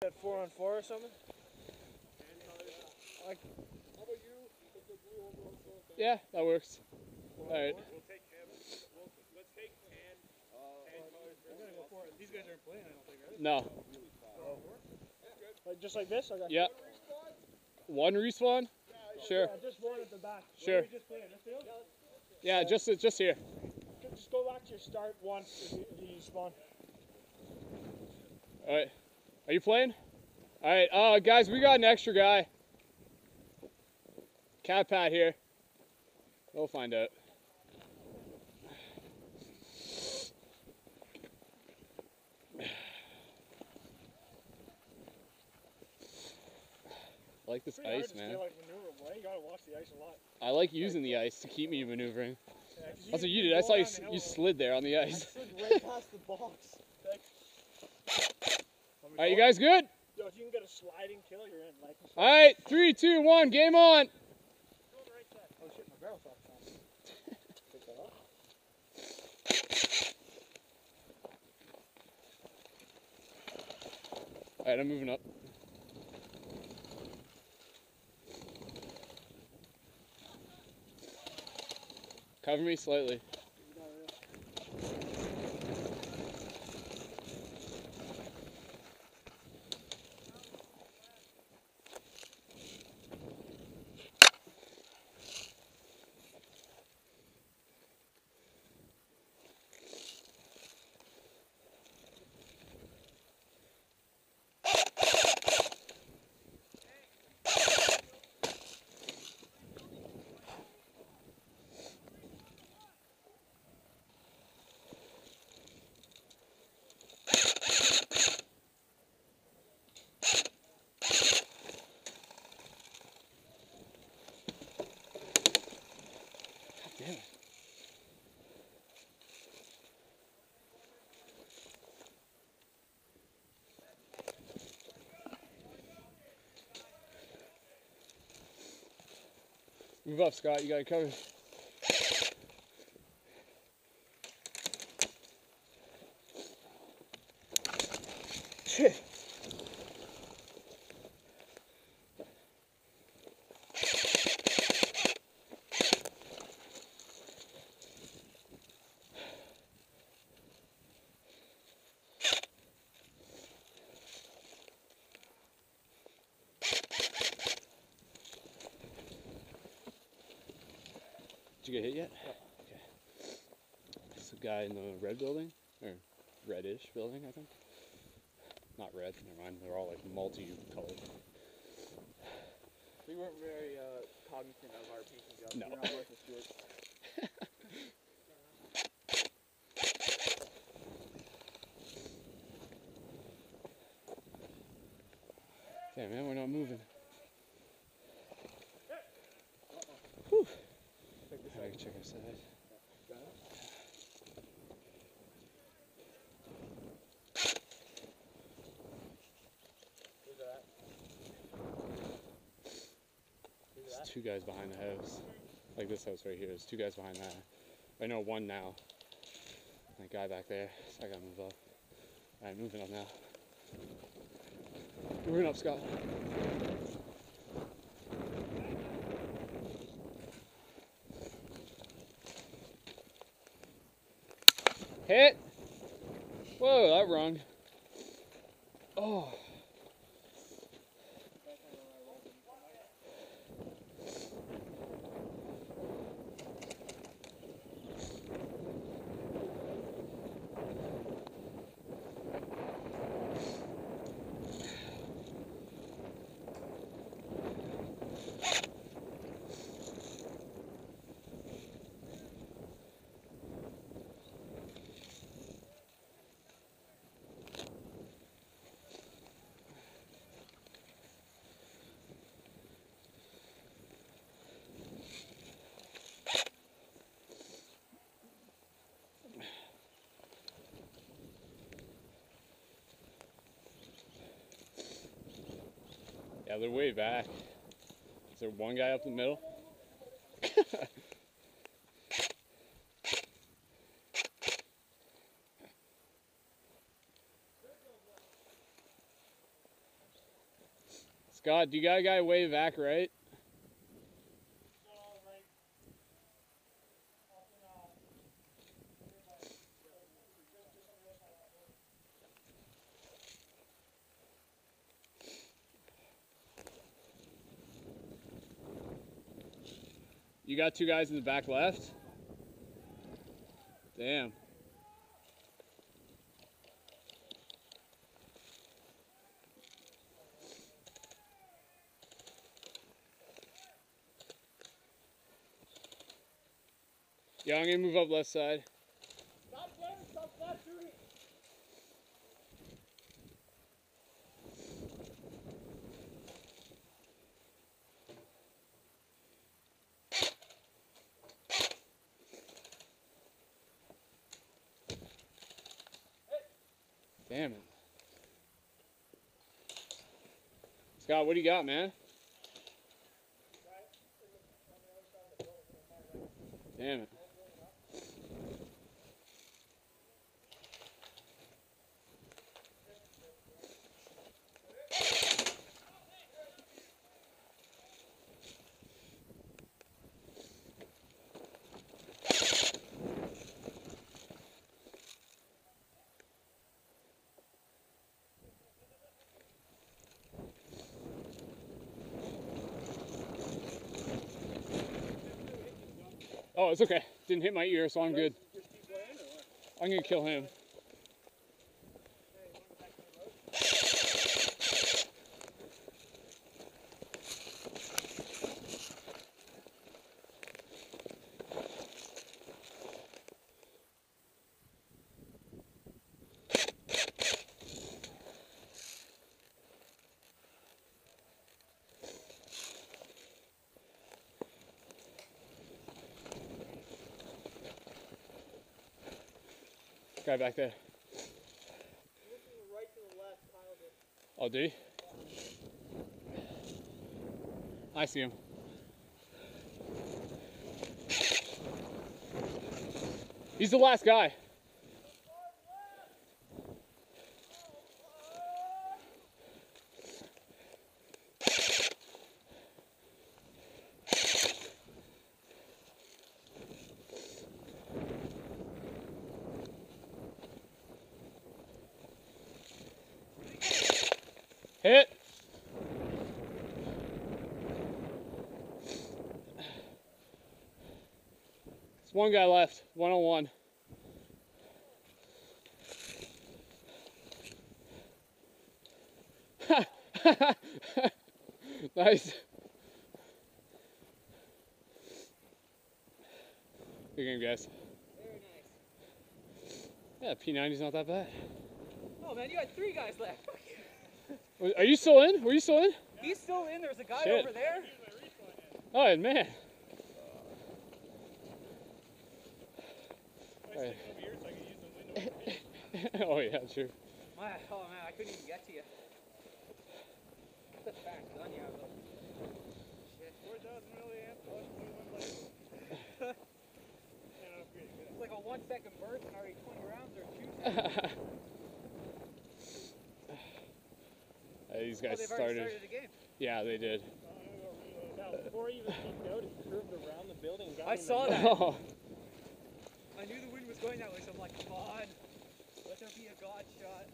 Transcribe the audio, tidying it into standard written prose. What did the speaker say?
At 4-on-4 or something? Like, how about you? Yeah, that works. All right. We'll take him. Let's take Tan. I'm gonna go for it. These guys aren't playing, I don't think, right? No. Like, just like this? Okay. Yep. One respawn? Sure. Yeah, just one at the back. Sure. Just play in this field? Yeah, just here. Just go back to your start once if you spawn. All right. Are you playing? All right. Guys, we got an extra guy. Cat Pat here. We'll find out. I like this ice, man. You gotta watch the ice a lot. I like using the ice to keep me maneuvering. Yeah, That's what you did. I saw you slid there on the ice. I slid right past the box. All right, you guys good? Yo, if you can get a sliding kill, you're in. Like, all right, 3, 2, 1, game on. Oh shit, my barrel stopped. Take that off. All right, I'm moving up. Cover me slightly. Move up, Scott. You got it covered. Shit. Did you get hit yet? Yeah. Okay. It's a guy in the red building, or reddish building, I think. Not red, never mind. They're all like multi-colored. We weren't very cognizant of our painting job. No. We're not Martha Stewart. Damn, man, we're not moving. Whew. I can check our side. There's two guys behind the house. Like this house right here. There's two guys behind that. I know one now. That guy back there. So I gotta move up. Alright, moving up now. Moving up, Scott. Hit! Whoa, that rung. Oh. Yeah, they're way back. Is there one guy up the middle? Scott, do you got a guy way back right? You got two guys in the back left? Damn. Yeah, I'm gonna move up left side. Stop playing, stop shooting. Damn it. Scott, what do you got, man? Damn it. Oh, it's okay. Didn't hit my ear, so I'm good. I'm gonna kill him. Guy back there. Right to the left, Kyle did. Oh, did he? I see him. He's the last guy. Hit. There's one guy left, 1-on-1. Nice. Good game, guys. Very nice. Yeah, P90's not that bad. Oh man, you had 3 guys left. Are you still in? Were you still in? He's still in. There's a guy Shit. over there. Oh, man. Right. Oh, yeah, true. Oh man, I couldn't even get to you. That's a fast gun you have though. Shit. 4,000 milliamps, plus 21 blades. It's like a 1-second burst and already 20 rounds or 2 These guys they've already started. started the game. Yeah, they did. Now, before he even peeked out, he curved around the building and got I in the saw middle. that. Oh, I knew the wind was going that way, so I'm like, come on. Let there be a god shot.